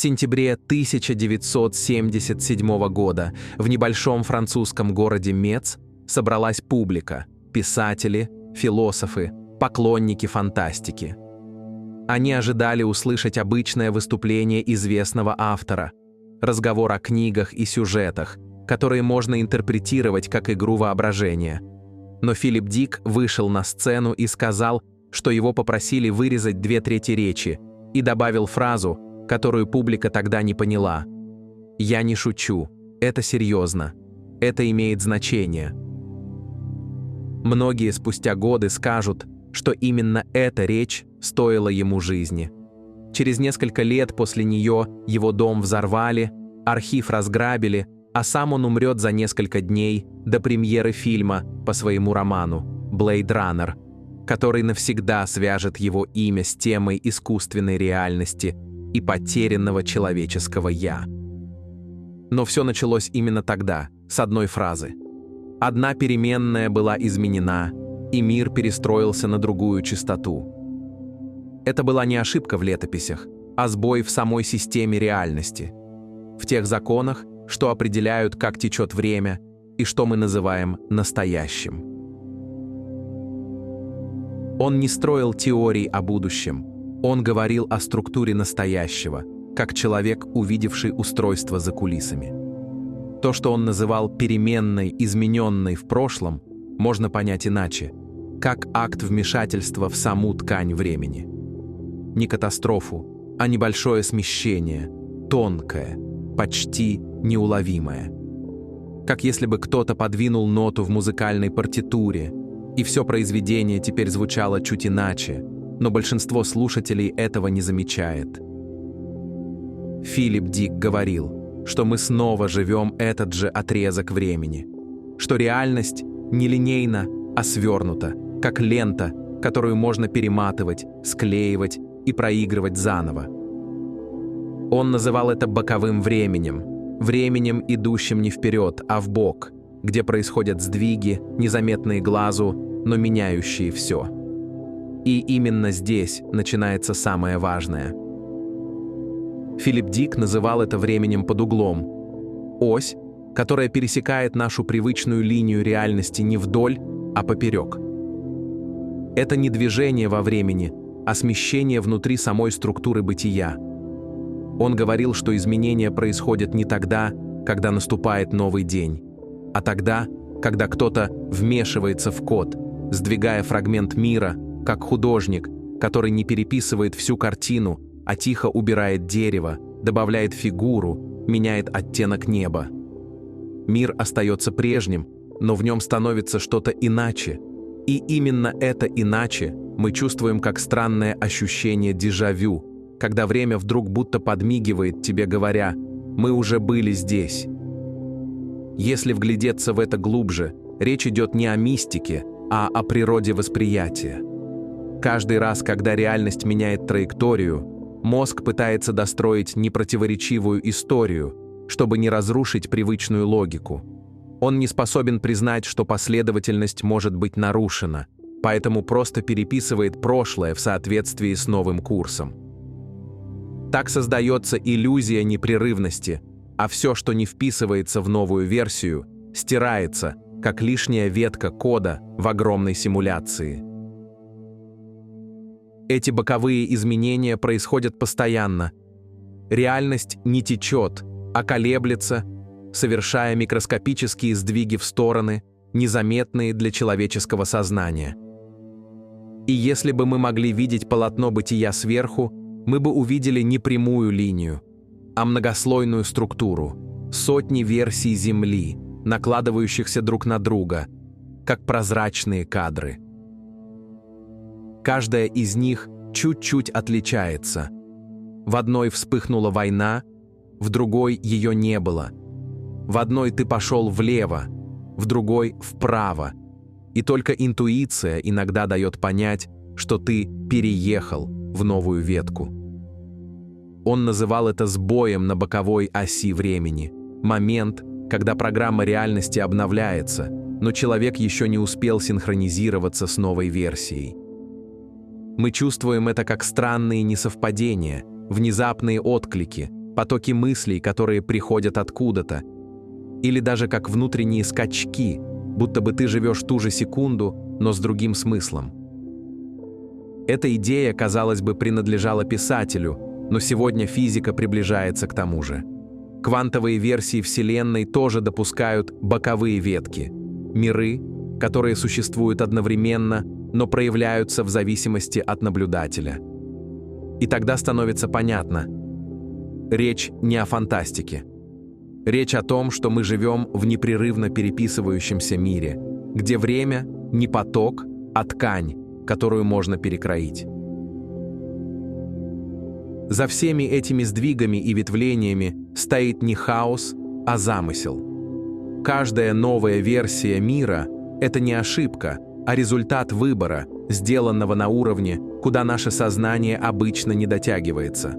сентябре 1977 года в небольшом французском городе Мец собралась публика, писатели, философы, поклонники фантастики. Они ожидали услышать обычное выступление известного автора, разговор о книгах и сюжетах, которые можно интерпретировать как игру воображения. Но Филипп Дик вышел на сцену и сказал, что его попросили вырезать 2/3 речи, и добавил фразу, которую публика тогда не поняла. «Я не шучу, это серьезно, это имеет значение». Многие спустя годы скажут, что именно эта речь стоила ему жизни. Через несколько лет после нее его дом взорвали, архив разграбили, а сам он умрет за несколько дней до премьеры фильма по своему роману «Блейд Раннер», который навсегда свяжет его имя с темой искусственной реальности и потерянного человеческого «я». Но все началось именно тогда, с одной фразы. Одна переменная была изменена, и мир перестроился на другую частоту. Это была не ошибка в летописях, а сбой в самой системе реальности, в тех законах, что определяют, как течет время и что мы называем настоящим. Он не строил теорий о будущем, он говорил о структуре настоящего, как человек, увидевший устройство за кулисами. То, что он называл переменной, измененной в прошлом, можно понять иначе, как акт вмешательства в саму ткань времени. Не катастрофу, а небольшое смещение, тонкое, почти неуловимое. Как если бы кто-то подвинул ноту в музыкальной партитуре, и все произведение теперь звучало чуть иначе, но большинство слушателей этого не замечает. Филипп Дик говорил, что мы снова живем этот же отрезок времени, что реальность нелинейна, а свернута, как лента, которую можно перематывать, склеивать и проигрывать заново. Он называл это боковым временем, временем, идущим не вперед, а вбок, где происходят сдвиги, незаметные глазу, но меняющие все. И именно здесь начинается самое важное. Филипп Дик называл это временем под углом. Ось, которая пересекает нашу привычную линию реальности не вдоль, а поперек. Это не движение во времени, а смещение внутри самой структуры бытия. Он говорил, что изменения происходят не тогда, когда наступает новый день, а тогда, когда кто-то вмешивается в код, сдвигая фрагмент мира, как художник, который не переписывает всю картину, а тихо убирает дерево, добавляет фигуру, меняет оттенок неба. Мир остается прежним, но в нем становится что-то иначе. И именно это иначе мы чувствуем как странное ощущение дежавю, когда время вдруг будто подмигивает тебе, говоря: «Мы уже были здесь». Если вглядеться в это глубже, речь идет не о мистике, а о природе восприятия. Каждый раз, когда реальность меняет траекторию, мозг пытается достроить непротиворечивую историю, чтобы не разрушить привычную логику. Он не способен признать, что последовательность может быть нарушена, поэтому просто переписывает прошлое в соответствии с новым курсом. Так создается иллюзия непрерывности, а все, что не вписывается в новую версию, стирается, как лишняя ветка кода в огромной симуляции. Эти боковые изменения происходят постоянно. Реальность не течет, а колеблется, совершая микроскопические сдвиги в стороны, незаметные для человеческого сознания. И если бы мы могли видеть полотно бытия сверху, мы бы увидели не прямую линию, а многослойную структуру, сотни версий Земли, накладывающихся друг на друга, как прозрачные кадры. Каждая из них чуть-чуть отличается. В одной вспыхнула война, в другой ее не было. В одной ты пошел влево, в другой — вправо. И только интуиция иногда дает понять, что ты переехал в новую ветку. Он называл это сбоем на боковой оси времени. Момент, когда программа реальности обновляется, но человек еще не успел синхронизироваться с новой версией. Мы чувствуем это как странные несовпадения, внезапные отклики, потоки мыслей, которые приходят откуда-то, или даже как внутренние скачки, будто бы ты живешь ту же секунду, но с другим смыслом. Эта идея, казалось бы, принадлежала писателю, но сегодня физика приближается к тому же. Квантовые версии Вселенной тоже допускают боковые ветки, миры, которые существуют одновременно, но проявляются в зависимости от наблюдателя. И тогда становится понятно, речь не о фантастике. Речь о том, что мы живем в непрерывно переписывающемся мире, где время не поток, а ткань, которую можно перекроить. За всеми этими сдвигами и ветвлениями стоит не хаос, а замысел. Каждая новая версия мира — это не ошибка, а результат выбора, сделанного на уровне, куда наше сознание обычно не дотягивается.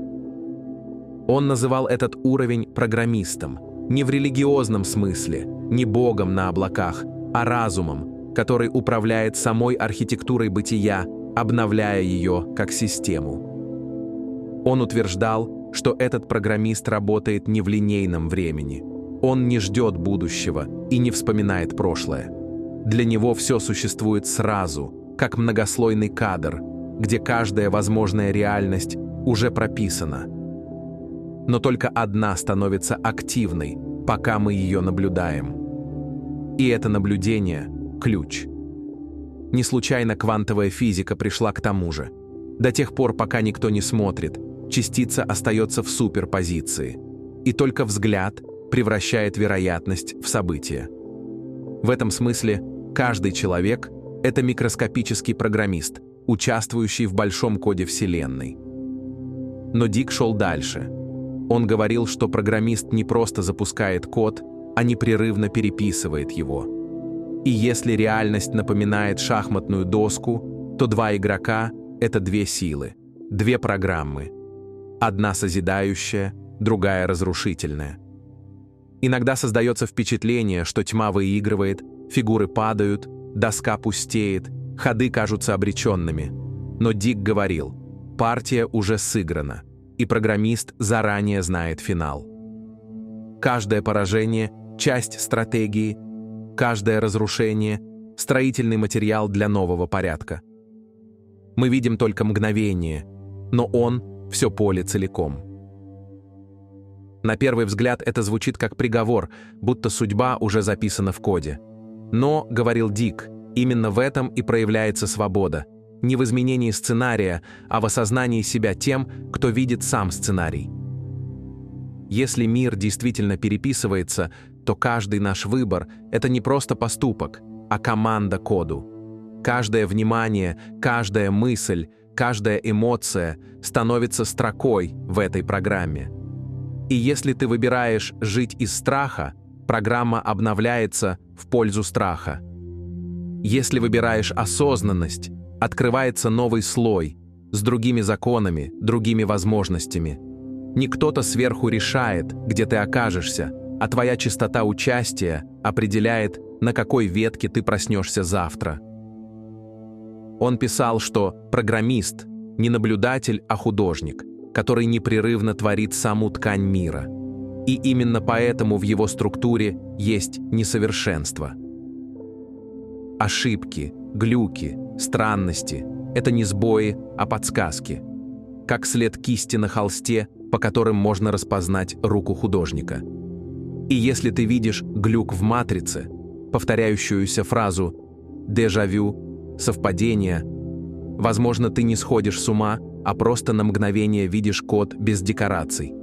Он называл этот уровень программистом, не в религиозном смысле, не богом на облаках, а разумом, который управляет самой архитектурой бытия, обновляя ее как систему. Он утверждал, что этот программист работает не в линейном времени. Он не ждет будущего и не вспоминает прошлое. Для него все существует сразу, как многослойный кадр, где каждая возможная реальность уже прописана. Но только одна становится активной, пока мы ее наблюдаем. И это наблюдение – ключ. Не случайно квантовая физика пришла к тому же. До тех пор, пока никто не смотрит, частица остается в суперпозиции. И только взгляд превращает вероятность в событие. В этом смысле каждый человек – это микроскопический программист, участвующий в большом коде Вселенной. Но Дик шел дальше. Он говорил, что программист не просто запускает код, а непрерывно переписывает его. И если реальность напоминает шахматную доску, то два игрока — это две силы, две программы. Одна созидающая, другая разрушительная. Иногда создается впечатление, что тьма выигрывает, фигуры падают, доска пустеет, ходы кажутся обреченными. Но Дик говорил, партия уже сыграна, и программист заранее знает финал. Каждое поражение — часть стратегии, каждое разрушение — строительный материал для нового порядка. Мы видим только мгновение, но он — все поле целиком. На первый взгляд это звучит как приговор, будто судьба уже записана в коде. Но, говорил Дик, именно в этом и проявляется свобода. Не в изменении сценария, а в осознании себя тем, кто видит сам сценарий. Если мир действительно переписывается, то каждый наш выбор — это не просто поступок, а команда коду. Каждое внимание, каждая мысль, каждая эмоция становится строкой в этой программе. И если ты выбираешь жить из страха, программа обновляется в пользу страха. Если выбираешь осознанность, открывается новый слой с другими законами, другими возможностями. Не кто-то сверху решает, где ты окажешься, а твоя частота участия определяет, на какой ветке ты проснешься завтра. Он писал, что программист – не наблюдатель, а художник, который непрерывно творит саму ткань мира. И именно поэтому в его структуре есть несовершенство. Ошибки, глюки, странности – это не сбои, а подсказки. Как след кисти на холсте, по которым можно распознать руку художника. И если ты видишь глюк в матрице, повторяющуюся фразу «дежавю», «совпадение», возможно, ты не сходишь с ума, а просто на мгновение видишь код без декораций.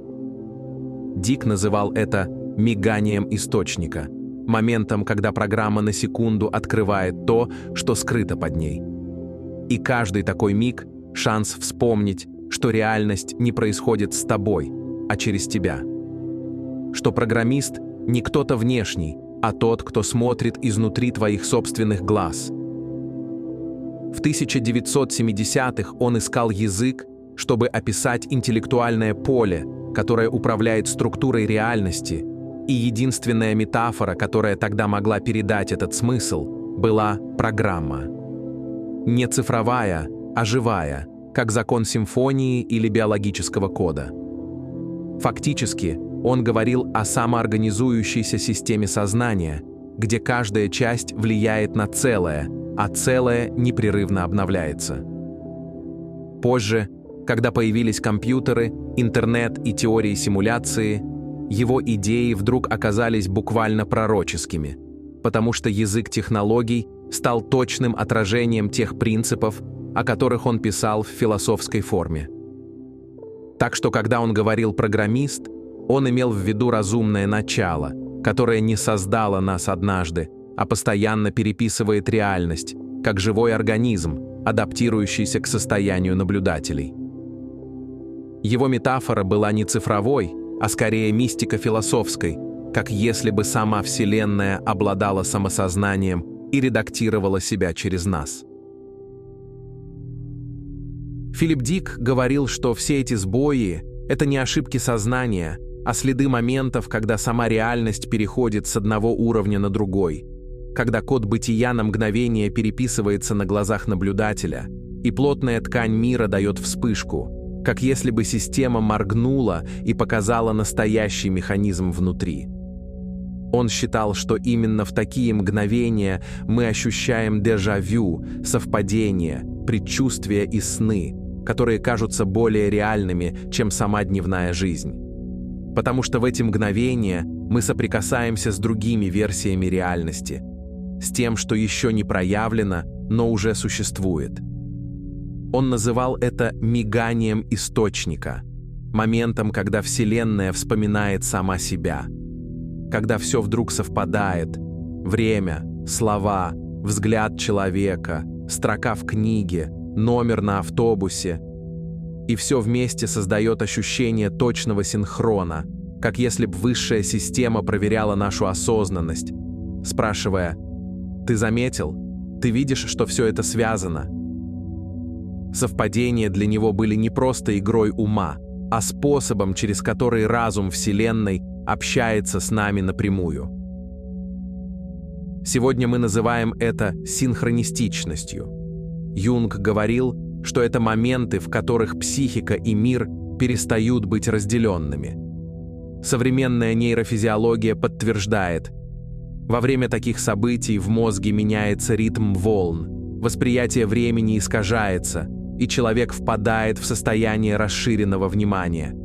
Дик называл это «миганием источника», моментом, когда программа на секунду открывает то, что скрыто под ней. И каждый такой миг — шанс вспомнить, что реальность не происходит с тобой, а через тебя. Что программист — не кто-то внешний, а тот, кто смотрит изнутри твоих собственных глаз. В 1970-х он искал язык, чтобы описать интеллектуальное поле, которое управляет структурой реальности, и единственная метафора, которая тогда могла передать этот смысл, была программа. Не цифровая, а живая, как закон симфонии или биологического кода. Фактически, он говорил о самоорганизующейся системе сознания, где каждая часть влияет на целое, а целое непрерывно обновляется. Позже, когда появились компьютеры, интернет и теории симуляции, его идеи вдруг оказались буквально пророческими, потому что язык технологий стал точным отражением тех принципов, о которых он писал в философской форме. Так что, когда он говорил «программист», он имел в виду разумное начало, которое не создало нас однажды, а постоянно переписывает реальность, как живой организм, адаптирующийся к состоянию наблюдателей. Его метафора была не цифровой, а скорее мистико-философской, как если бы сама Вселенная обладала самосознанием и редактировала себя через нас. Филипп Дик говорил, что все эти сбои — это не ошибки сознания, а следы моментов, когда сама реальность переходит с одного уровня на другой, когда код бытия на мгновение переписывается на глазах наблюдателя, и плотная ткань мира дает вспышку, как если бы система моргнула и показала настоящий механизм внутри. Он считал, что именно в такие мгновения мы ощущаем дежавю, совпадения, предчувствия и сны, которые кажутся более реальными, чем сама дневная жизнь. Потому что в эти мгновения мы соприкасаемся с другими версиями реальности, с тем, что еще не проявлено, но уже существует. Он называл это миганием источника, моментом, когда Вселенная вспоминает сама себя, когда все вдруг совпадает: время, слова, взгляд человека, строка в книге, номер на автобусе, и все вместе создает ощущение точного синхрона, как если бы высшая система проверяла нашу осознанность, спрашивая: «Ты заметил? Ты видишь, что все это связано?» Совпадения для него были не просто игрой ума, а способом, через который разум Вселенной общается с нами напрямую. Сегодня мы называем это синхронистичностью. Юнг говорил, что это моменты, в которых психика и мир перестают быть разделенными. Современная нейрофизиология подтверждает: во время таких событий в мозге меняется ритм волн, восприятие времени искажается, и человек впадает в состояние расширенного внимания.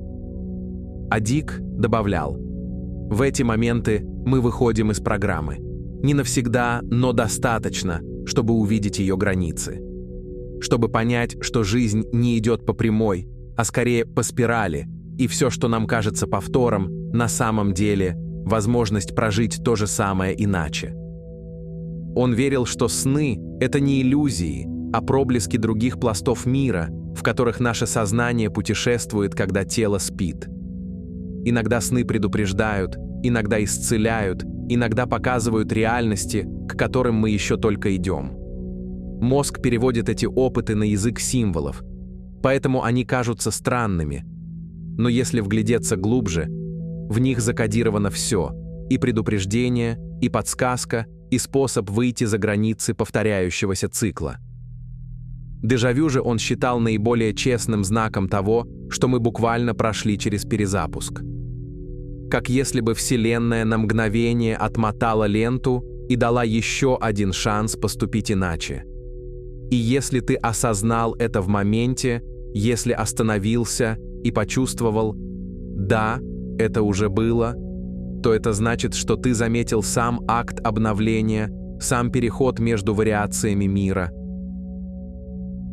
А Дик добавлял: в эти моменты мы выходим из программы. Не навсегда, но достаточно, чтобы увидеть ее границы. Чтобы понять, что жизнь не идет по прямой, а скорее по спирали, и все, что нам кажется повтором, на самом деле возможность прожить то же самое иначе. Он верил, что сны — это не иллюзии, а проблески других пластов мира, в которых наше сознание путешествует, когда тело спит. Иногда сны предупреждают, иногда исцеляют, иногда показывают реальности, к которым мы еще только идем. Мозг переводит эти опыты на язык символов, поэтому они кажутся странными. Но если вглядеться глубже, в них закодировано все — и предупреждение, и подсказка, и способ выйти за границы повторяющегося цикла. Дежавю же он считал наиболее честным знаком того, что мы буквально прошли через перезапуск. Как если бы Вселенная на мгновение отмотала ленту и дала еще один шанс поступить иначе. И если ты осознал это в моменте, если остановился и почувствовал «да, это уже было», то это значит, что ты заметил сам акт обновления, сам переход между вариациями мира.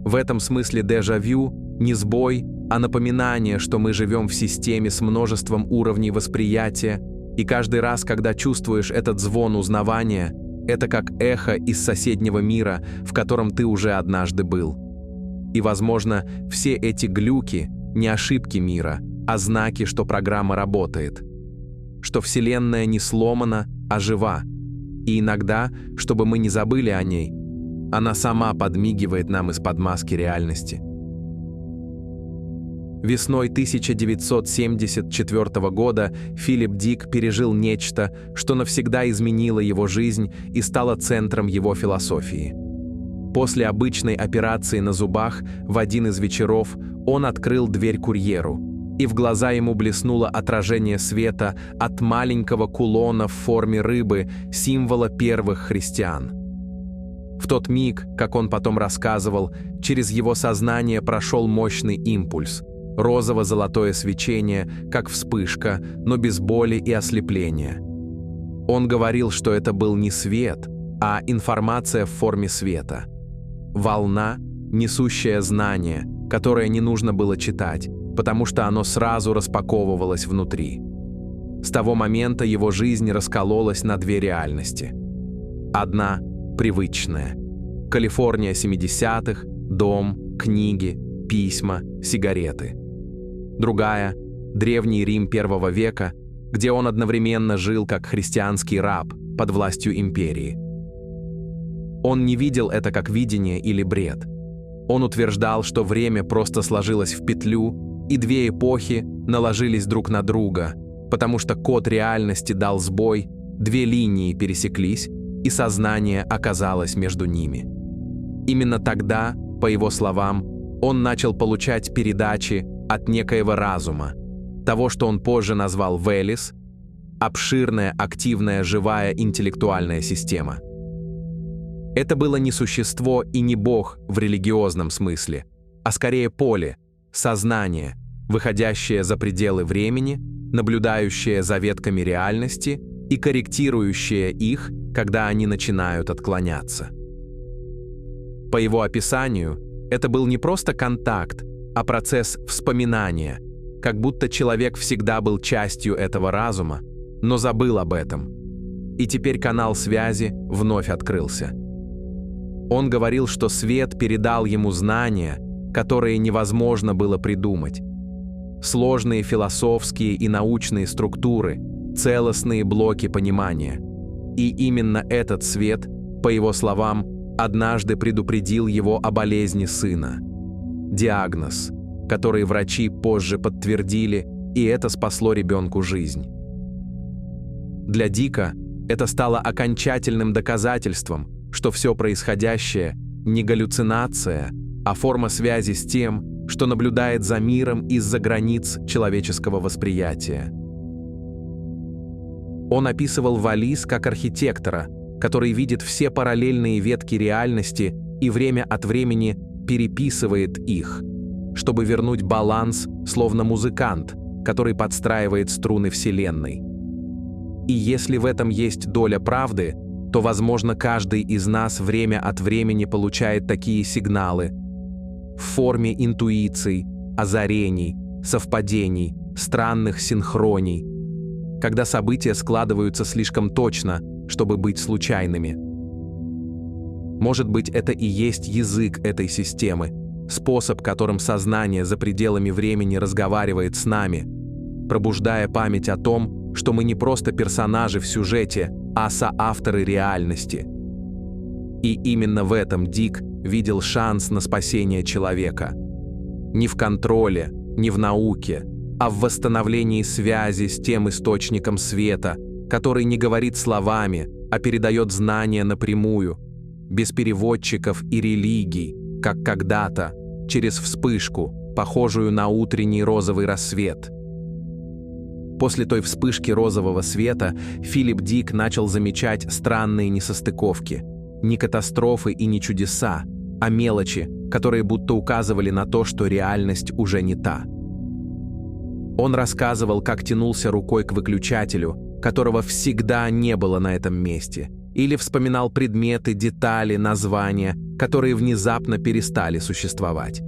В этом смысле дежавю не сбой, а напоминание, что мы живем в системе с множеством уровней восприятия, и каждый раз, когда чувствуешь этот звон узнавания, это как эхо из соседнего мира, в котором ты уже однажды был. И, возможно, все эти глюки — не ошибки мира, а знаки, что программа работает. Что Вселенная не сломана, а жива. И иногда, чтобы мы не забыли о ней, она сама подмигивает нам из-под маски реальности. Весной 1974 года Филипп Дик пережил нечто, что навсегда изменило его жизнь и стало центром его философии. После обычной операции на зубах в один из вечеров он открыл дверь курьеру, и в глаза ему блеснуло отражение света от маленького кулона в форме рыбы, символа первых христиан. В тот миг, как он потом рассказывал, через его сознание прошел мощный импульс, розово-золотое свечение, как вспышка, но без боли и ослепления. Он говорил, что это был не свет, а информация в форме света. Волна, несущая знание, которое не нужно было читать, потому что оно сразу распаковывалось внутри. С того момента его жизнь раскололась на две реальности. Одна – привычная. Калифорния 70-х, дом, книги, письма, сигареты. Другая – древний Рим первого века, где он одновременно жил как христианский раб под властью империи. Он не видел это как видение или бред. Он утверждал, что время просто сложилось в петлю, и две эпохи наложились друг на друга, потому что код реальности дал сбой, две линии пересеклись, и сознание оказалось между ними. Именно тогда, по его словам, он начал получать передачи от некоего разума, того, что он позже назвал Велес, обширная, активная, живая интеллектуальная система. Это было не существо и не бог в религиозном смысле, а скорее поле, сознание, выходящее за пределы времени, наблюдающее за ветками реальности и корректирующее их, когда они начинают отклоняться. По его описанию, это был не просто контакт, а процесс вспоминания, как будто человек всегда был частью этого разума, но забыл об этом. И теперь канал связи вновь открылся. Он говорил, что свет передал ему знания, которые невозможно было придумать. Сложные философские и научные структуры, целостные блоки понимания. И именно этот свет, по его словам, однажды предупредил его о болезни сына. Диагноз, который врачи позже подтвердили, и это спасло ребенку жизнь. Для Дика это стало окончательным доказательством, что все происходящее не галлюцинация, а форма связи с тем, что наблюдает за миром из-за границ человеческого восприятия. Он описывал Валис как архитектора, который видит все параллельные ветки реальности и время от времени переписывает их, чтобы вернуть баланс, словно музыкант, который подстраивает струны Вселенной. И если в этом есть доля правды, то, возможно, каждый из нас время от времени получает такие сигналы в форме интуиций, озарений, совпадений, странных синхроний, когда события складываются слишком точно, чтобы быть случайными. Может быть, это и есть язык этой системы, способ, которым сознание за пределами времени разговаривает с нами, пробуждая память о том, что мы не просто персонажи в сюжете, а соавторы реальности. И именно в этом Дик видел шанс на спасение человека. Не в контроле, не в науке, а в восстановлении связи с тем источником света, который не говорит словами, а передает знания напрямую, без переводчиков и религий, как когда-то, через вспышку, похожую на утренний розовый рассвет. После той вспышки розового света Филипп Дик начал замечать странные несостыковки, не катастрофы и не чудеса, а мелочи, которые будто указывали на то, что реальность уже не та. Он рассказывал, как тянулся рукой к выключателю, которого всегда не было на этом месте, или вспоминал предметы, детали, названия, которые внезапно перестали существовать.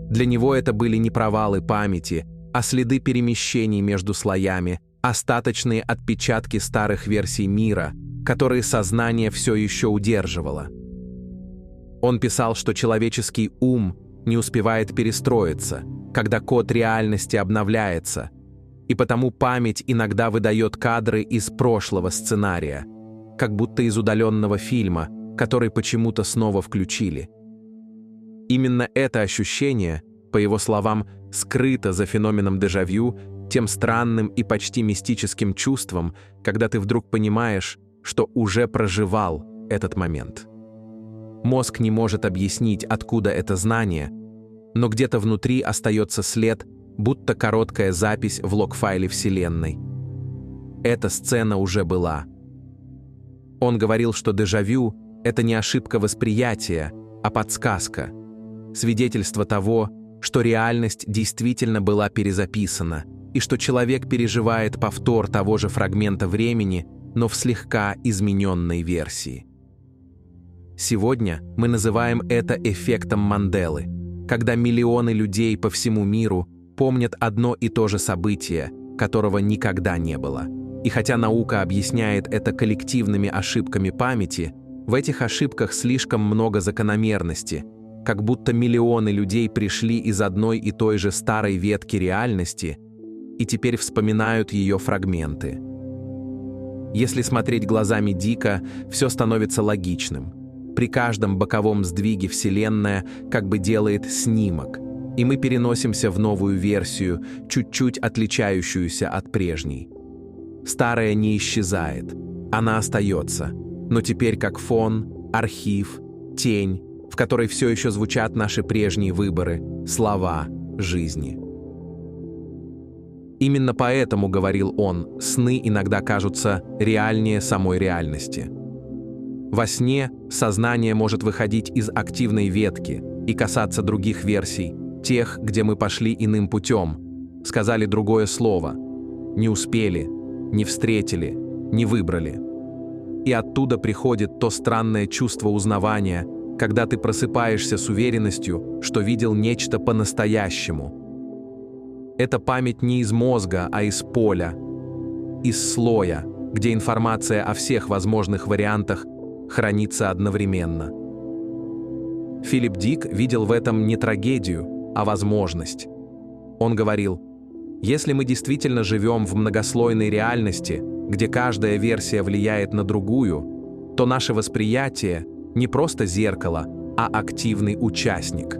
Для него это были не провалы памяти, а следы перемещений между слоями, остаточные отпечатки старых версий мира, которые сознание все еще удерживало. Он писал, что человеческий ум не успевает перестроиться, когда код реальности обновляется, и потому память иногда выдает кадры из прошлого сценария, как будто из удаленного фильма, который почему-то снова включили. Именно это ощущение, по его словам, скрыто за феноменом дежавю, тем странным и почти мистическим чувством, когда ты вдруг понимаешь, что уже проживал этот момент. Мозг не может объяснить, откуда это знание, но где-то внутри остается след, будто короткая запись в лог-файле Вселенной. Эта сцена уже была. Он говорил, что дежавю — это не ошибка восприятия, а подсказка, свидетельство того, что реальность действительно была перезаписана, и что человек переживает повтор того же фрагмента времени, но в слегка измененной версии. Сегодня мы называем это эффектом Манделы, когда миллионы людей по всему миру помнят одно и то же событие, которого никогда не было. И хотя наука объясняет это коллективными ошибками памяти, в этих ошибках слишком много закономерности, как будто миллионы людей пришли из одной и той же старой ветки реальности и теперь вспоминают ее фрагменты. Если смотреть глазами Дика, все становится логичным. При каждом боковом сдвиге Вселенная как бы делает снимок, и мы переносимся в новую версию, чуть-чуть отличающуюся от прежней. Старая не исчезает, она остается, но теперь как фон, архив, тень, в которой все еще звучат наши прежние выборы, слова, жизни. Именно поэтому, говорил он, сны иногда кажутся реальнее самой реальности. Во сне сознание может выходить из активной ветки и касаться других версий, тех, где мы пошли иным путем, сказали другое слово, не успели, не встретили, не выбрали. И оттуда приходит то странное чувство узнавания, когда ты просыпаешься с уверенностью, что видел нечто по-настоящему. Это память не из мозга, а из поля, из слоя, где информация о всех возможных вариантах хранится одновременно. Филипп Дик видел в этом не трагедию, а возможность. Он говорил: если мы действительно живем в многослойной реальности, где каждая версия влияет на другую, то наше восприятие не просто зеркало, а активный участник.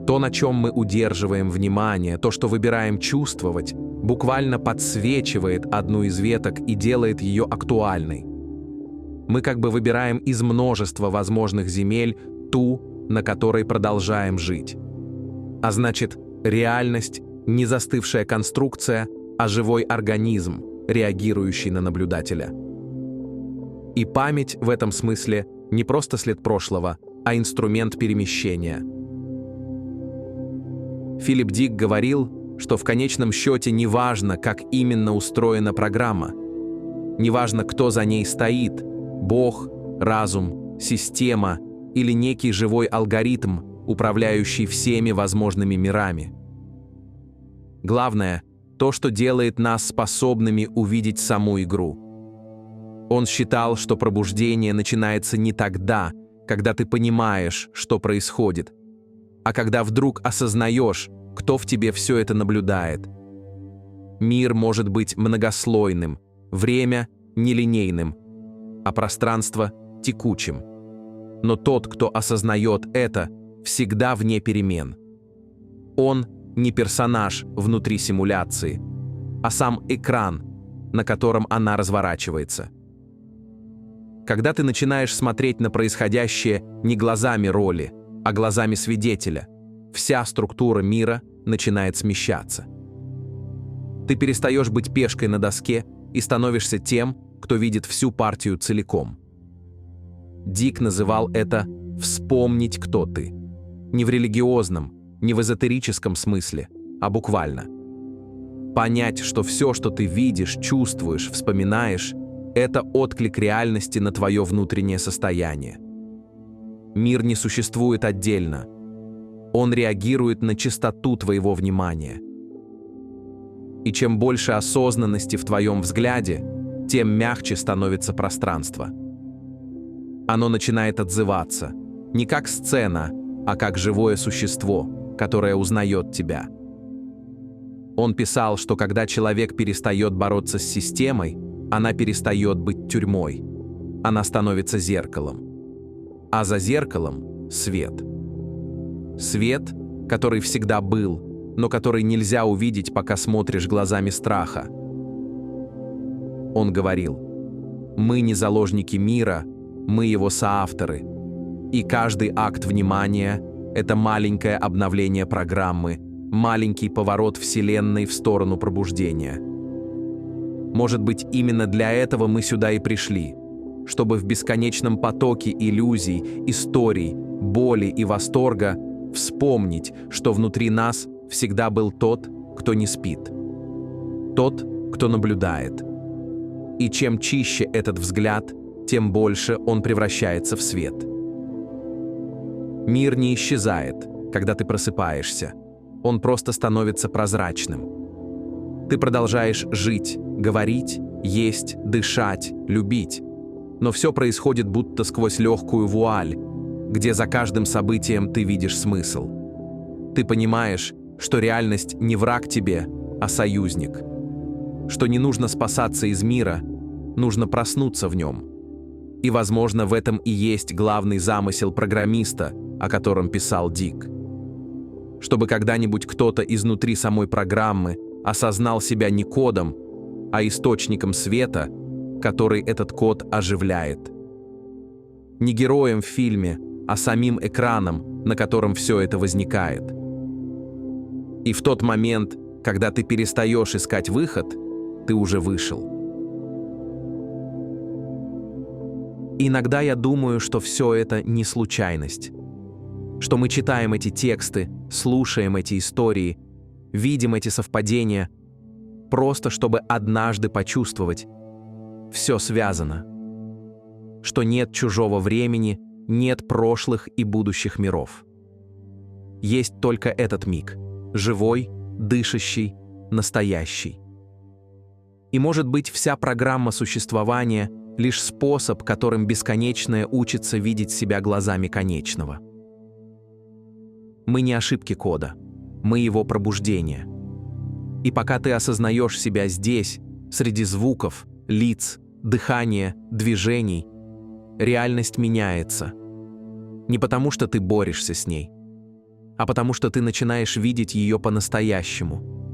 То, на чем мы удерживаем внимание, то, что выбираем чувствовать, буквально подсвечивает одну из веток и делает ее актуальной. Мы как бы выбираем из множества возможных земель ту, на которой продолжаем жить. А значит, реальность — не застывшая конструкция, а живой организм, реагирующий на наблюдателя. И память в этом смысле не просто след прошлого, а инструмент перемещения. Филипп Дик говорил, что в конечном счете не важно, как именно устроена программа. Не важно, кто за ней стоит — Бог, разум, система или некий живой алгоритм, управляющий всеми возможными мирами. Главное — то, что делает нас способными увидеть саму игру. Он считал, что пробуждение начинается не тогда, когда ты понимаешь, что происходит, а когда вдруг осознаешь, кто в тебе все это наблюдает. Мир может быть многослойным, время — нелинейным, а пространство — текучим. Но тот, кто осознает это, всегда вне перемен. Он не персонаж внутри симуляции, а сам экран, на котором она разворачивается. Когда ты начинаешь смотреть на происходящее не глазами роли, а глазами свидетеля, вся структура мира начинает смещаться. Ты перестаешь быть пешкой на доске и становишься тем, кто видит всю партию целиком. Дик называл это «вспомнить, кто ты». Не в религиозном, не в эзотерическом смысле, а буквально. Понять, что все, что ты видишь, чувствуешь, вспоминаешь, это отклик реальности на твое внутреннее состояние. Мир не существует отдельно. Он реагирует на частоту твоего внимания. И чем больше осознанности в твоем взгляде, тем мягче становится пространство. Оно начинает отзываться не как сцена, а как живое существо, которое узнает тебя. Он писал, что когда человек перестает бороться с системой, она перестает быть тюрьмой. Она становится зеркалом. А за зеркалом — свет. Свет, который всегда был, но который нельзя увидеть, пока смотришь глазами страха. Он говорил: «Мы не заложники мира, мы его соавторы. И каждый акт внимания — это маленькое обновление программы, маленький поворот Вселенной в сторону пробуждения. Может быть, именно для этого мы сюда и пришли, чтобы в бесконечном потоке иллюзий, историй, боли и восторга вспомнить, что внутри нас всегда был тот, кто не спит, тот, кто наблюдает. И чем чище этот взгляд, тем больше он превращается в свет. Мир не исчезает, когда ты просыпаешься. Он просто становится прозрачным. Ты продолжаешь жить, говорить, есть, дышать, любить. Но все происходит будто сквозь легкую вуаль, где за каждым событием ты видишь смысл. Ты понимаешь, что реальность не враг тебе, а союзник. Что не нужно спасаться из мира, нужно проснуться в нем. И, возможно, в этом и есть главный замысел программиста, о котором писал Дик. Чтобы когда-нибудь кто-то изнутри самой программы осознал себя не кодом, а источником света, который этот код оживляет. Не героем в фильме, а самим экраном, на котором все это возникает. И в тот момент, когда ты перестаешь искать выход, ты уже вышел. Иногда я думаю, что все это не случайность. Что мы читаем эти тексты, слушаем эти истории, видим эти совпадения, просто чтобы однажды почувствовать, все связано. Что нет чужого времени, нет прошлых и будущих миров. Есть только этот миг, живой, дышащий, настоящий. И может быть, вся программа существования — лишь способ, которым бесконечное учится видеть себя глазами конечного. Мы не ошибки кода, мы его пробуждение. И пока ты осознаешь себя здесь, среди звуков, лиц, дыхания, движений, реальность меняется. Не потому, что ты борешься с ней, а потому, что ты начинаешь видеть ее по-настоящему.